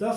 10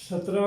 17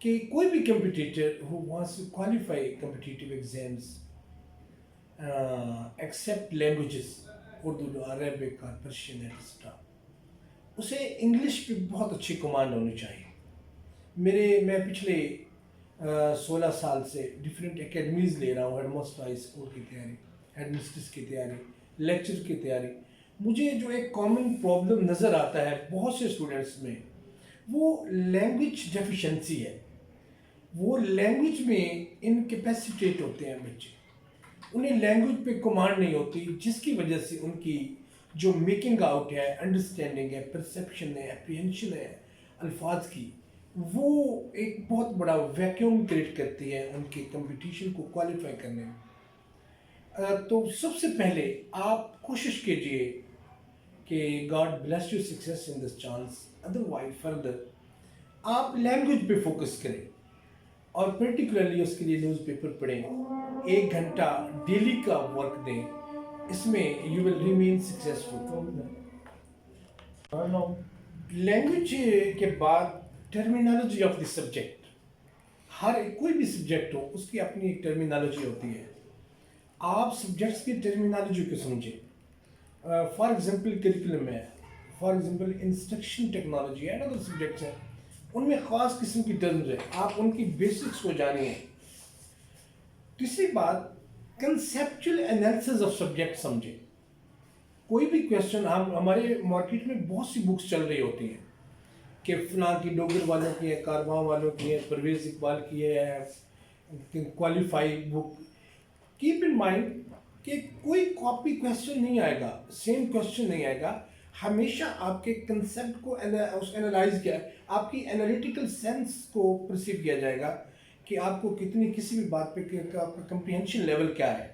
کہ کوئی بھی competitor who wants to qualify competitive exams except languages Urdu Arabic اور پرشین ایٹسٹرا اسے انگلش پہ بہت اچھی کمانڈ ہونی چاہیے. میں پچھلے 16 سال سے ڈفرینٹ اکیڈمیز لے رہا ہوں, ہیڈ ماسٹر ہائی اسکول کی تیاری, ہیڈ مسٹرس کی تیاری, لیکچر کی تیاری. مجھے جو ایک کامن پرابلم نظر آتا ہے بہت سے اسٹوڈنٹس میں وہ لینگویج ڈیفیشنسی ہے. وہ لینگویج میں انکیپیسیٹیٹ ہوتے ہیں بچے, انہیں لینگویج پہ کمانڈ نہیں ہوتی, جس کی وجہ سے ان کی جو میکنگ آؤٹ ہے, انڈرسٹینڈنگ ہے, پرسیپشن ہے, اپریہنشن ہے الفاظ کی, وہ ایک بہت بڑا ویکیوم کریٹ کرتی ہے ان کے کمپٹیشن کو کوالیفائی کرنے میں. تو سب سے پہلے آپ کوشش کیجئے کہ God bless you success in this chance, otherwise further آپ لینگویج پہ فوکس کریں اور پرٹیکولرلی اس کے لیے نیوز پیپر پڑھیں, 1 گھنٹہ ڈیلی کا ورک دیں, اس میں you will remain successful. Language کے بعد ٹرمینالوجی آف دی سبجیکٹ. کوئی بھی سبجیکٹ ہو اس کی اپنی ایک ٹرمینالوجی ہوتی ہے. آپ سبجیکٹس کی ٹرمینالوجی کو سمجھیں. فار ایگزامپل کریکولم ہے, فار ایگزامپل انسٹرکشن ٹیکنالوجی ہے, ادر سبجیکٹس ہیں, ان میں خاص قسم کی ٹرمز ہیں, آپ ان کی بیسکس کو جانیں. تیسری بات کنسیپچل انالیسس آف سبجیکٹ سمجھیں. کوئی بھی کویشچن, ہمارے مارکیٹ میں بہت سی بکس چل رہی ہوتی ہیں کہ فلاں کی ڈوگر والوں کی ہے, کارواں والوں کی ہے, پرویز اقبال کی ہے, qualify book. Keep in mind کہ کوئی کاپی کویشچن نہیں آئے گا, سیم کویشچن نہیں آئے گا. ہمیشہ آپ کے کنسیپٹ کو انالائز کیا, آپ کی انالیٹیکل سینس کو پرسیو کیا جائے گا کہ آپ کو کتنی کسی بھی بات پہ آپ کا کمپریہنشن لیول کیا ہے.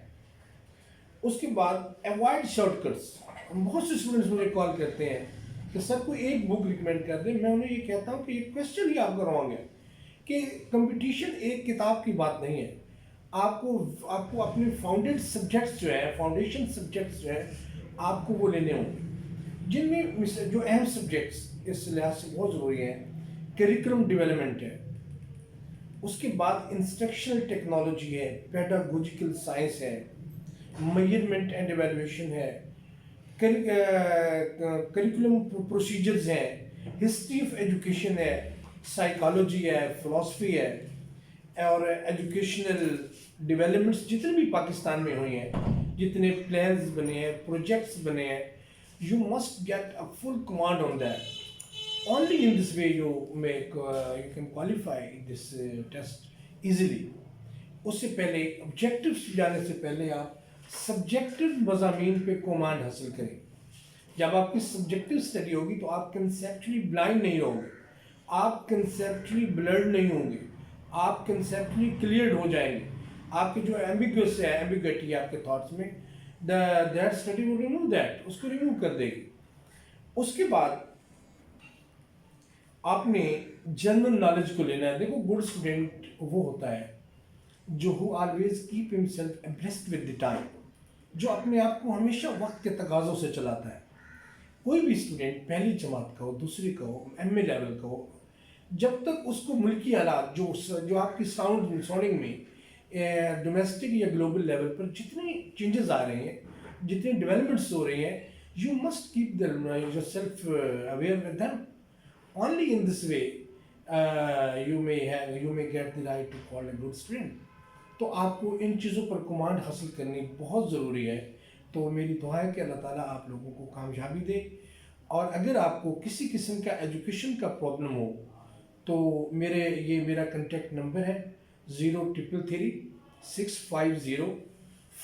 اس کے بعد اوائڈ شارٹ کٹس. بہت سے اسٹوڈنٹس مجھے کال کرتے ہیں کہ سر کوئی ایک بک ریکمینڈ کر دیں. میں انہیں یہ کہتا ہوں کہ یہ کویشچن ہی آپ کا رانگ ہے کہ کمپٹیشن ایک کتاب کی بات نہیں ہے. آپ کو اپنے فاؤنڈیڈ سبجیکٹس جو ہیں, فاؤنڈیشن سبجیکٹس جو ہیں, آپ کو وہ لینے ہوں گے, جن میں جو اہم سبجیکٹس اس لحاظ سے بہت ضروری ہیں. کریکولم ڈیولپمنٹ ہے, اس کے بعد انسٹرکشنل ٹیکنالوجی ہے, پیڈاگوجیکل سائنس ہے, میجرمنٹ اینڈ ایویلویشن ہے, کریکولم پروسیجرز ہیں, ہسٹری آف ایجوکیشن ہے, سائیکالوجی ہے, فلاسفی ہے, اور ایجوکیشنل ڈیولپمنٹس جتنے بھی پاکستان میں ہوئی ہیں, جتنے پلانز بنے ہیں, پروجیکٹس بنے ہیں, you must get a full command on that. Only in this way you can qualify this test easily. اس سے پہلے آبجیکٹیوس جانے سے پہلے آپ سبجیکٹیو مضامین پہ کمانڈ حاصل کریں. جب آپ کی سبجیکٹیو اسٹڈی ہوگی تو آپ کنسیپچلی بلائنڈ نہیں ہوں گے, آپ کنسیپچلی بلرڈ نہیں ہوں گے, آپ کنسیپچلی کلیئرڈ ہو جائیں گے. آپ کی جو ایمبیگوس ہے, ایمبیگوٹی ہے آپ کے تھاٹس میں, that study will remove that, اس کو ریموو کر دے گی. اس کے بعد آپ نے جنرل نالج کو لینا ہے. دیکھو گڈ اسٹوڈنٹ وہ ہوتا ہے جو who always keep himself abreast with the time, جو اپنے آپ کو ہمیشہ وقت کے تقاضوں سے چلاتا ہے. کوئی بھی اسٹوڈنٹ پہلی جماعت کا ہو, دوسری کا ہو, ایم اے لیول کا ہو, جب تک اس کو ملکی حالات جو آپ کی سراؤنڈنگ میں ڈومیسٹک یا گلوبل لیول پر جتنے چینجز آ رہے ہیں, جتنے ڈیولپمنٹس ہو رہی ہیں, you must keep your self aware with them. Only in this way you may get the right to call a good student. تو آپ کو ان چیزوں پر کمانڈ حاصل کرنی بہت ضروری ہے. تو میری دعا ہے کہ اللہ تعالیٰ آپ لوگوں کو کامیابی دے. اور اگر آپ کو کسی قسم کا ایجوکیشن کا پرابلم ہو تو میرا کنٹیکٹ نمبر ہے 0333 650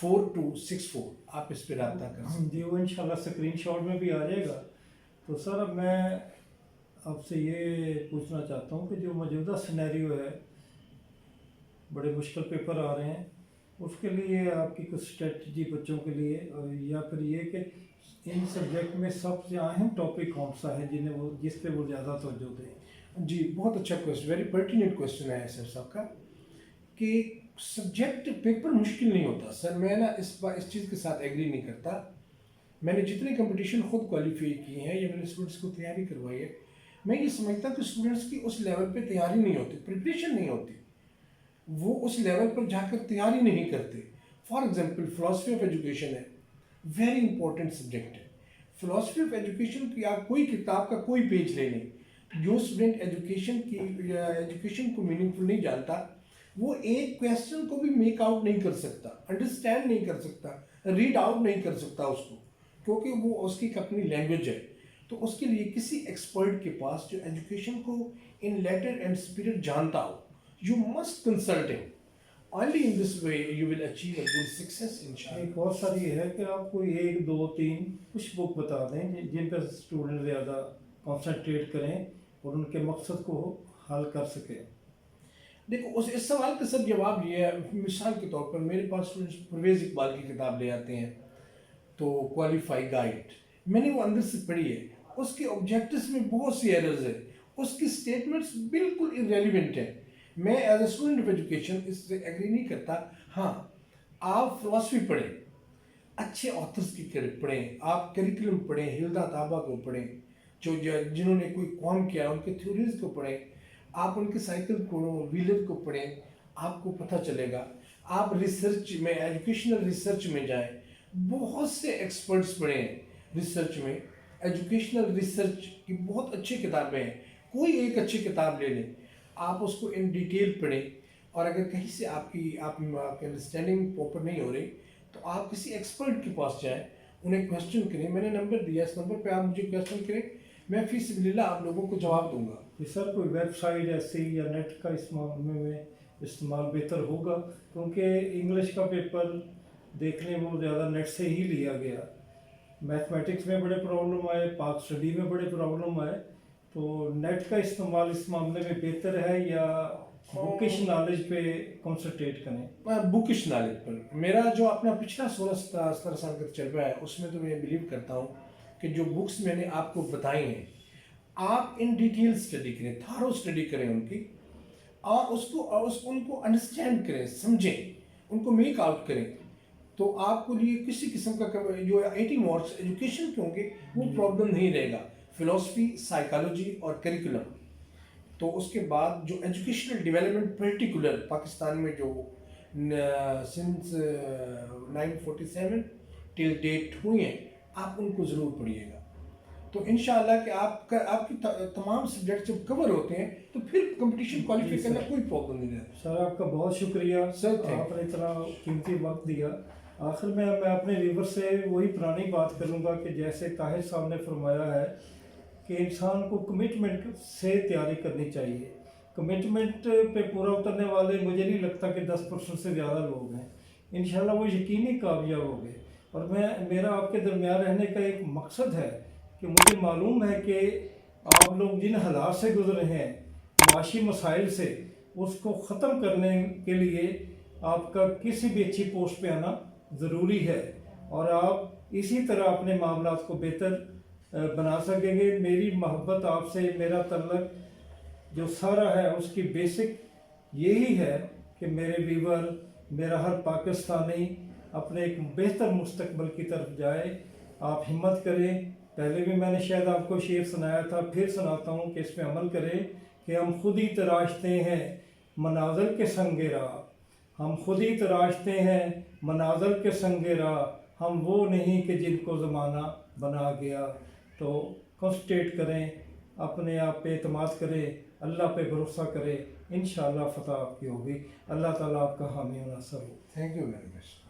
4264. آپ اس پہ رابطہ کر سکتے ہیں. جی وہ انشاءاللہ اسکرین شاٹ میں بھی آ جائے گا. تو سر اب میں آپ سے یہ پوچھنا چاہتا ہوں کہ جو موجودہ سینیریو ہے, بڑے مشکل پیپر آ رہے ہیں, اس کے لیے آپ کی کچھ اسٹریٹجی بچوں کے لیے, یا پھر یہ کہ ان سبجیکٹ میں سب سے اہم ٹاپک کون سا ہے جس پہ وہ زیادہ توجہ دیں؟ جی بہت اچھا کویشچن, ویری پرٹیننٹ کویشچن ہے سر صاحب کا, کہ سبجیکٹ پیپر مشکل نہیں ہوتا. سر میں نا اس چیز کے ساتھ ایگری نہیں کرتا. میں نے جتنے کمپٹیشن خود کوالیفائی کی ہیں یا میں نے اسٹوڈنٹس کو تیاری کروائی ہے, میں یہ سمجھتا ہوں کہ اسٹوڈنٹس کی اس لیول پہ تیاری نہیں ہوتی، پریپریشن نہیں ہوتی، وہ اس لیول پر جا کر تیاری نہیں کرتے. For example philosophy of education ہے، ویری امپورٹنٹ سبجیکٹ ہے. فلاسفی آف ایجوکیشن کی آپ کوئی کتاب کا کوئی پیج لے لیں، جو اسٹوڈنٹ ایجوکیشن کو میننگ فل نہیں جانتا، وہ ایک کویسچن کو بھی میک آؤٹ نہیں کر سکتا، انڈرسٹینڈ نہیں کر سکتا، ریڈ آؤٹ نہیں کر سکتا اس کو، کیونکہ وہ اس کی ایک اپنی لینگویج ہے. تو اس کے لیے کسی ایکسپرٹ کے پاس جو ایجوکیشن کو ان لیٹر اینڈ اسپرٹ جانتا ہو، یو مسٹ کنسلٹ ہم. Only in this way you will achieve a good success inshallah. ایک اور سر یہ ہے کہ آپ کو 1 2 3 کچھ بک بتا دیں جن پہ اسٹوڈنٹ زیادہ کانسنٹریٹ کریں اور ان کے مقصد کو حل کر سکیں. دیکھو اس سوال کا سر جواب یہ ہے، مثال کے طور پر میرے پاس اسٹوڈنٹس پرویز اقبال کی کتاب لے آتے ہیں تو کوالیفائی گائیڈ، میں نے وہ اندر سے پڑھی ہے، اس کے آبجیکٹس میں بہت سی ایررز ہیں، اس کی اسٹیٹمنٹس بالکل irrelevant ہیں. میں as a student of education اس سے ایگری نہیں کرتا. ہاں آپ فلاسفی پڑھیں، اچھے آتھرس کی پڑھیں، آپ کریکولم پڑھیں، ہلدا طابہ کو پڑھیں، جنہوں نے کوئی کام کیا ان کے تھیوریز کو پڑھیں، آپ ان کے سائیکل کو ویلر کو پڑھیں، آپ کو پتہ چلے گا. آپ ریسرچ میں، ایجوکیشنل ریسرچ میں جائیں، بہت سے ایکسپرٹس پڑھیں ہیں ریسرچ میں، ایجوکیشنل ریسرچ کی بہت اچھی کتابیں ہیں. کوئی ایک اچھی کتاب لے لیں، آپ اس کو ان ڈیٹیل پڑھیں، اور اگر کہیں سے آپ کی انڈرسٹینڈنگ پراپر نہیں ہو رہی تو آپ کسی ایکسپرٹ کے پاس جائیں، انہیں کویسچن کریں. میں نے نمبر دیا، اس نمبر پہ آپ مجھے کویسچن کریں، میں فی سبیل اللہ آپ لوگوں کو جواب دوں گا. کہ سر کوئی ویب سائٹ ایسی یا نیٹ کا استعمال بہتر ہوگا، کیونکہ انگلش کا پیپر دیکھنے میں زیادہ نیٹ سے ہی لیا گیا. میتھمیٹکس میں بڑے پرابلم آئے، پاک اسٹڈی میں بڑے پرابلم آئے، تو نیٹ کا استعمال اس معاملے میں بہتر ہے یا بکش نالج پہ کنسنٹریٹ کریں؟ بکش نالج پر میرا جو اپنا پچھلا 16 17 سال کا تجربہ ہے، اس میں تو میں بلیو کرتا ہوں کہ جو بکس میں نے آپ کو بتائی ہیں، آپ ان ڈیٹیل اسٹڈی کریں، تھارو اسٹڈی کریں ان کی، اور ان کو انڈرسٹینڈ کریں، سمجھیں، ان کو میک آؤٹ کریں، تو آپ کو لیے کسی قسم کا جو 80 مارکس ایجوکیشن کے ہوں گے وہ پرابلم نہیں رہے گا. فلاسفی، سائیکالوجی اور کریکولم. تو اس کے بعد جو ایجوکیشنل ڈیولپمنٹ پرٹیکولر پاکستان میں جو سنس 947 ٹل ڈیٹ ہوئی ہیں، آپ ان کو ضرور پڑھیے گا. تو انشاءاللہ کہ آپ کی تمام سبجیکٹ جب کور ہوتے ہیں تو پھر کمپٹیشن کوالیفائی کرنا کوئی پرابلم نہیں رہتا. سر آپ کا بہت شکریہ سر، آپ نے اتنا قیمتی وقت دیا. آخر میں اپنے ویور سے وہی پرانی بات کروں گا کہ جیسے طاہر صاحب نے فرمایا ہے کہ انسان کو کمٹمنٹ سے تیاری کرنی چاہیے. کمٹمنٹ پہ پورا اترنے والے مجھے نہیں لگتا کہ 10% سے زیادہ لوگ ہیں. انشاءاللہ وہ یقینی کامیاب ہوں گے. اور میرا آپ کے درمیان رہنے کا ایک مقصد ہے کہ مجھے معلوم ہے کہ آپ لوگ جن حالات سے گزرے ہیں، معاشی مسائل سے، اس کو ختم کرنے کے لیے آپ کا کسی بھی اچھی پوسٹ پہ آنا ضروری ہے، اور آپ اسی طرح اپنے معاملات کو بہتر بنا سکیں گے. میری محبت آپ سے، میرا تعلق جو سارا ہے اس کی بیسک یہی ہے کہ میرے ویور، میرا ہر پاکستانی اپنے ایک بہتر مستقبل کی طرف جائے. آپ ہمت کریں. پہلے بھی میں نے شاید آپ کو شعر سنایا تھا، پھر سناتا ہوں کہ اس پہ عمل کریں کہ ہم خود ہی تراشتے ہیں مناظر کے سنگ راہ، ہم خود ہی تراشتے ہیں مناظر کے سنگ راہ، ہم وہ نہیں کہ جن کو زمانہ بنا گیا. تو کنسنٹریٹ کریں، اپنے آپ پہ اعتماد کریں، اللہ پہ بھروسہ کریں، انشاءاللہ فتح آپ کی ہوگی. اللہ تعالیٰ آپ کا حامی و ناصر ہو. Thank you very much.